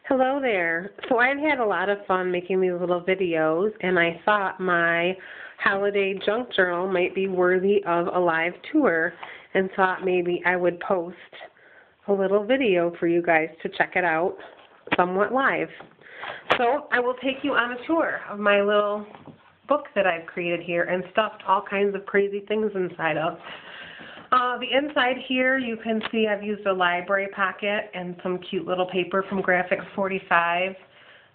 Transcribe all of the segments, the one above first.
Hello there. So I've had a lot of fun making these little videos, and I thought my holiday junk journal might be worthy of a live tour, and thought maybe I would post a little video for you guys to check it out somewhat live. So I will take you on a tour of my little book that I've created here and stuffed all kinds of crazy things inside of. The inside here, you can see I've used a library pocket and some cute little paper from Graphics 45.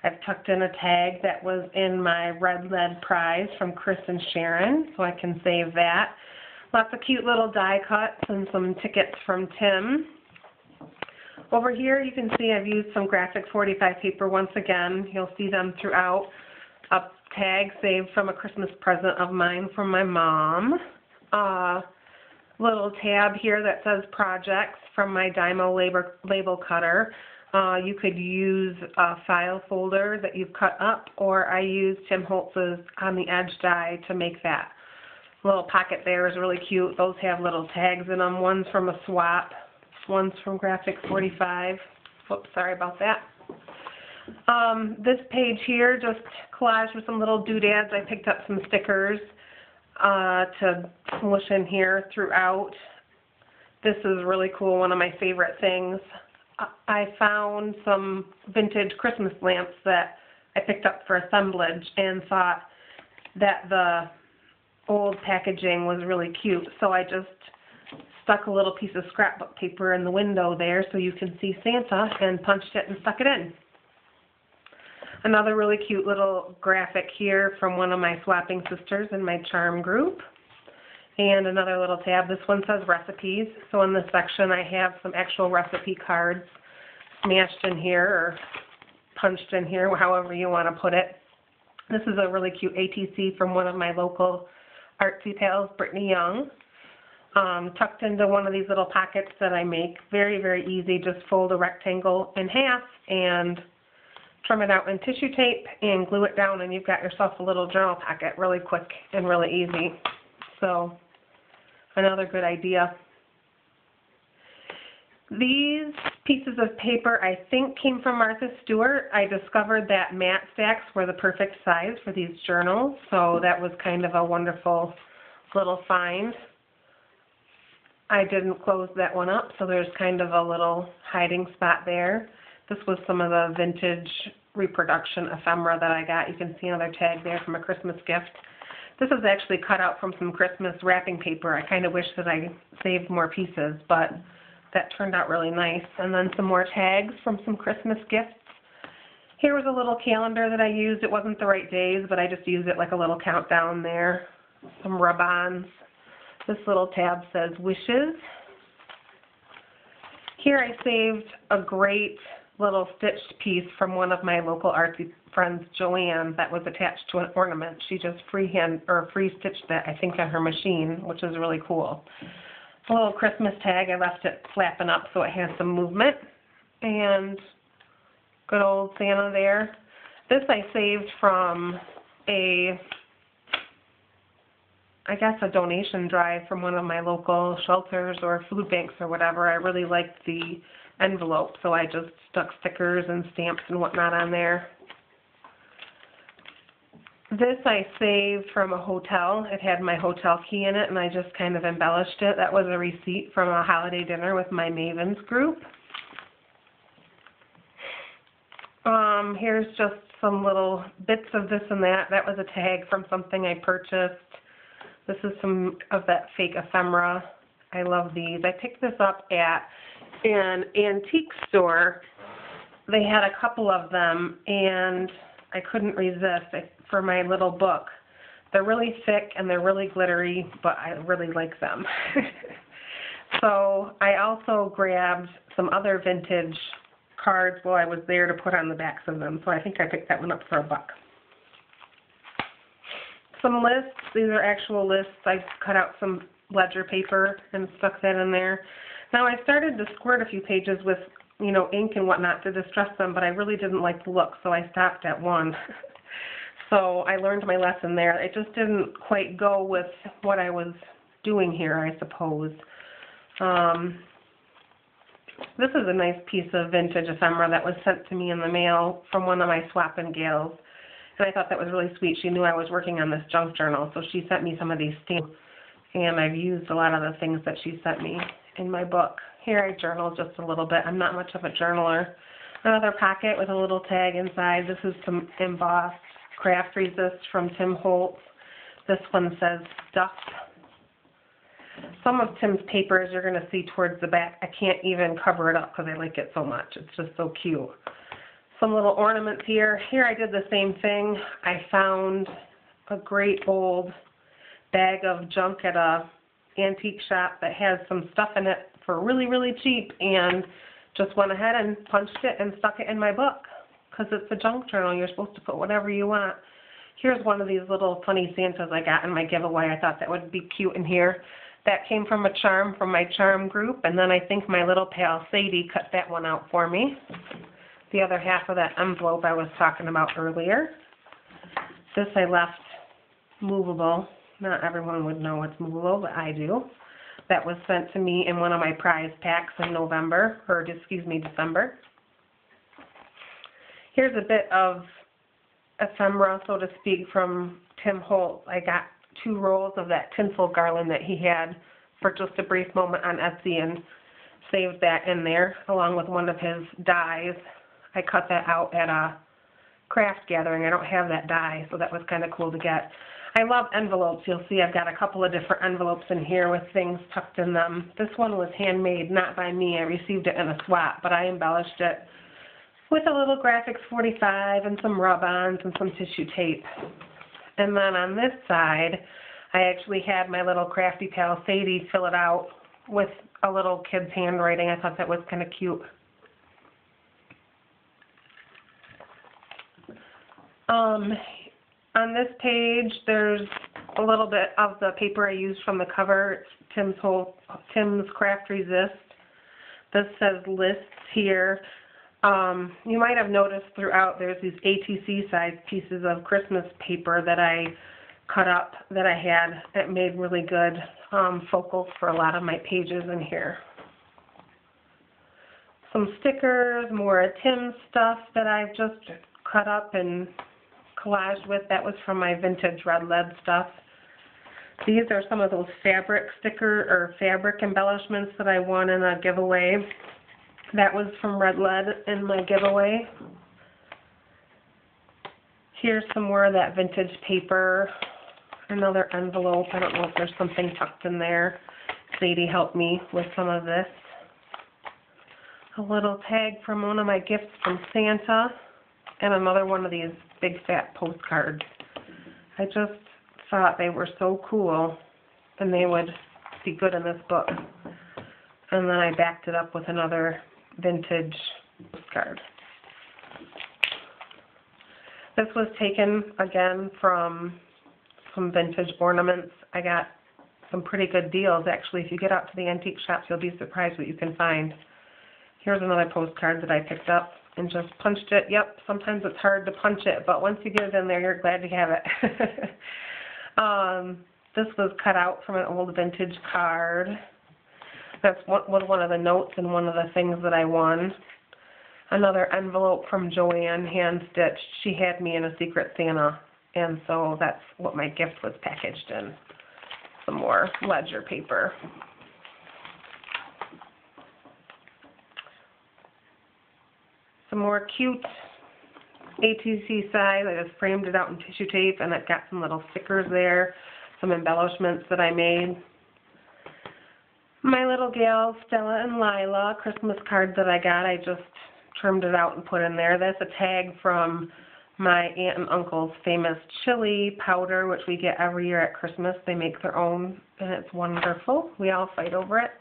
I've tucked in a tag that was in my Red Lead Prize from Chris and Sharon, so I can save that. Lots of cute little die cuts and some tickets from Tim. Over here, you can see I've used some Graphics 45 paper once again. You'll see them throughout. A tag saved from a Christmas present of mine from my mom. Little tab here that says projects from my Dymo label cutter. You could use a file folder that you've cut up, or I used Tim Holtz's on the edge die to make that. Little pocket there is really cute. Those have little tags in them. One's from a swap, one's from Graphics 45. Whoops, sorry about that. This page here, just collaged with some little doodads. I picked up some stickers to smush in here throughout. This is really cool, one of my favorite things. I found some vintage Christmas lamps that I picked up for assemblage and thought that the old packaging was really cute, so I just stuck a little piece of scrapbook paper in the window there so you can see Santa, and punched it and stuck it in. Another really cute little graphic here from one of my swapping sisters in my charm group. And another little tab. This one says recipes. So in this section I have some actual recipe cards smashed in here or punched in here, however you want to put it. This is a really cute ATC from one of my local artsy pals, Brittany Young. Tucked into one of these little pockets that I make. Very, very easy. Just fold a rectangle in half and trim it out in tissue tape and glue it down, and you've got yourself a little journal packet really quick and really easy. So another good idea. These pieces of paper I think came from Martha Stewart. I discovered that mat stacks were the perfect size for these journals, so that was kind of a wonderful little find. I didn't close that one up, so there's kind of a little hiding spot there. This was some of the vintage reproduction ephemera that I got. You can see another tag there from a Christmas gift. This is actually cut out from some Christmas wrapping paper. I kind of wish that I saved more pieces, but that turned out really nice. And then some more tags from some Christmas gifts. Here was a little calendar that I used. It wasn't the right days, but I just used it like a little countdown there. Some rub-ons. This little tab says wishes. Here I saved a great little stitched piece from one of my local artsy friends, Joanne, that was attached to an ornament. She just free stitched that, I think, on her machine, which is really cool. A little Christmas tag. I left it flapping up so it has some movement. And good old Santa there. This I saved from a donation drive from one of my local shelters or food banks or whatever. I really liked the envelope, so I just stuck stickers and stamps and whatnot on there. This I saved from a hotel. It had my hotel key in it, and I just kind of embellished it. That was a receipt from a holiday dinner with my Mavens group. Here's just some little bits of this and that. That was a tag from something I purchased. This is some of that fake ephemera. I love these. I picked this up at an antique store. They had a couple of them, and I couldn't resist for my little book. They're really thick and they're really glittery, but I really like them. So I also grabbed some other vintage cards while I was there to put on the backs of them. So I think I picked that one up for $1. Some lists. These are actual lists. I cut out some ledger paper and stuck that in there. Now I started to squirt a few pages with, ink and whatnot to distress them, but I really didn't like the look, so I stopped at one. So I learned my lesson there. It just didn't quite go with what I was doing here, I suppose. This is a nice piece of vintage ephemera that was sent to me in the mail from one of my swapping gals. And I thought that was really sweet. She knew I was working on this junk journal, so she sent me some of these stamps. And I've used a lot of the things that she sent me in my book. Here I journal just a little bit. I'm not much of a journaler. Another pocket with a little tag inside. This is some embossed craft resist from Tim Holtz. This one says Stuff. Some of Tim's papers you're going to see towards the back. I can't even cover it up because I like it so much. It's just so cute. Some little ornaments here. Here I did the same thing. I found a great old bag of junk at a antique shop that has some stuff in it for really, really cheap, and just went ahead and punched it and stuck it in my book because it's a junk journal. You're supposed to put whatever you want. Here's one of these little funny Santas I got in my giveaway. I thought that would be cute in here. That came from a charm from my charm group, and then I think my little pal Sadie cut that one out for me. The other half of that envelope I was talking about earlier. This I left movable. Not everyone would know it's movable, but I do. That was sent to me in one of my prize packs in December. Here's a bit of ephemera, so to speak, from Tim Holtz. I got 2 rolls of that tinsel garland that he had for just a brief moment on Etsy and saved that in there, along with one of his dies. I cut that out at a craft gathering. I don't have that die, so that was kind of cool to get. I love envelopes. You'll see I've got a couple of different envelopes in here with things tucked in them. This one was handmade, not by me. I received it in a swap, but I embellished it with a little graphics 45 and some rub-ons and some tissue tape. And then on this side, I actually had my little crafty pal Sadie fill it out with a little kid's handwriting. I thought that was kind of cute. On this page, there's a little bit of the paper I used from the cover. It's Tim's Craft Resist. This says lists here. You might have noticed throughout there's these ATC size pieces of Christmas paper that I cut up that I had. It made really good focals for a lot of my pages in here. Some stickers, more Tim stuff that I've just cut up and collaged with. That was from my vintage red lead stuff. These are some of those fabric fabric embellishments that I won in a giveaway. That was from red lead in my giveaway. Here's some more of that vintage paper. Another envelope. I don't know if there's something tucked in there. Sadie helped me with some of this. A little tag from one of my gifts from Santa. And another one of these big fat postcards. I just thought they were so cool and they would be good in this book. And then I backed it up with another vintage postcard. This was taken again from some vintage ornaments. I got some pretty good deals actually. If you get out to the antique shops, you'll be surprised what you can find. Here's another postcard that I picked up and just punched it. Yep, sometimes it's hard to punch it, but once you get it in there, you're glad to have it. This was cut out from an old vintage card. That's one of the notes and one of the things that I won. Another envelope from Joanne, hand-stitched. She had me in a Secret Santa, and so that's what my gift was packaged in. Some more ledger paper. Some more cute ATC size. I just framed it out in tissue tape, and I've got some little stickers there, some embellishments that I made. My little gals, Stella and Lila, Christmas card that I got, I just trimmed it out and put in there. That's a tag from my aunt and uncle's famous chili powder, which we get every year at Christmas. They make their own, and it's wonderful. We all fight over it.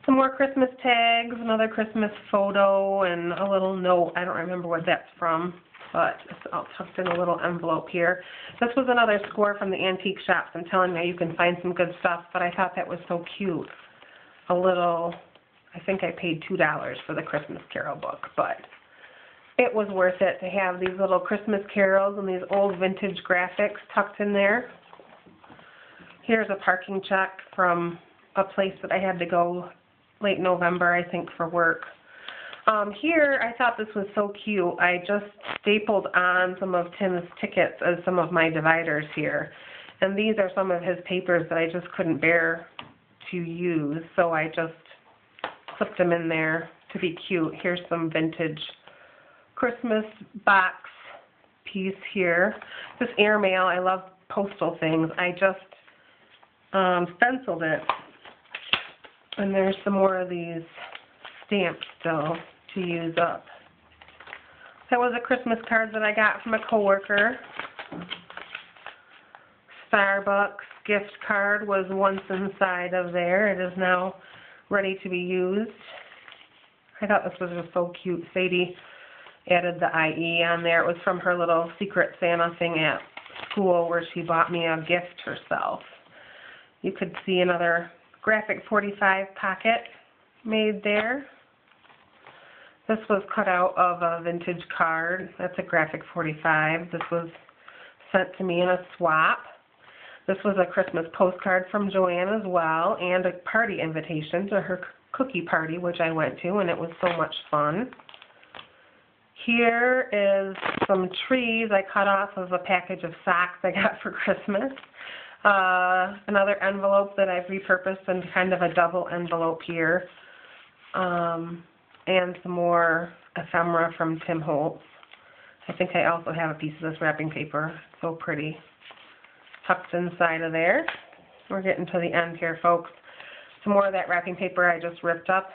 Some more Christmas tags, another Christmas photo, and a little note. I don't remember what that's from, but it's all tucked in a little envelope here. This was another score from the antique shops. I'm telling you, you can find some good stuff, but I thought that was so cute. A little, I think I paid $2 for the Christmas Carol book, but it was worth it to have these little Christmas carols and these old vintage graphics tucked in there. Here's a parking check from a place that I had to go late November, I think, for work. Here, I thought this was so cute. I just stapled on some of Tim's tickets as some of my dividers here. And these are some of his papers that I just couldn't bear to use, so I just slipped them in there to be cute. Here's some vintage Christmas box piece here. This airmail, I love postal things. I just stenciled it. And there's some more of these stamps still to use up. That was a Christmas card that I got from a coworker. Starbucks gift card was once inside of there. It is now ready to be used. I thought this was just so cute. Sadie added the IE on there. It was from her little secret Santa thing at school where she bought me a gift herself. You could see another graphic 45 pocket made there. This was cut out of a vintage card. That's a graphic 45. This was sent to me in a swap. This was a Christmas postcard from Joanne as well, and a party invitation to her cookie party, which I went to, and it was so much fun. Here is some trees I cut off of a package of socks I got for Christmas. Another envelope that I've repurposed into kind of a double envelope here. And some more ephemera from Tim Holtz. I think I also have a piece of this wrapping paper. So pretty. Tucked inside of there. We're getting to the end here, folks. Some more of that wrapping paper I just ripped up.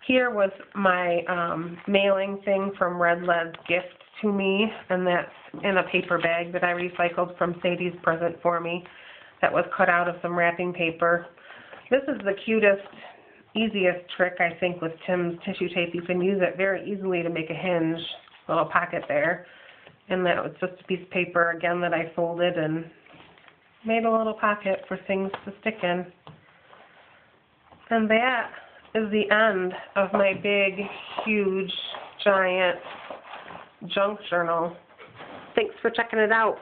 Here was my mailing thing from Red Lead's gift to me, and that's in a paper bag that I recycled from Sadie's present for me. That was cut out of some wrapping paper. This is the cutest, easiest trick, I think, with Tim's tissue tape. You can use it very easily to make a hinge, little pocket there. And that was just a piece of paper, again, that I folded and made a little pocket for things to stick in. And that is the end of my big, huge, giant junk journal. Thanks for checking it out.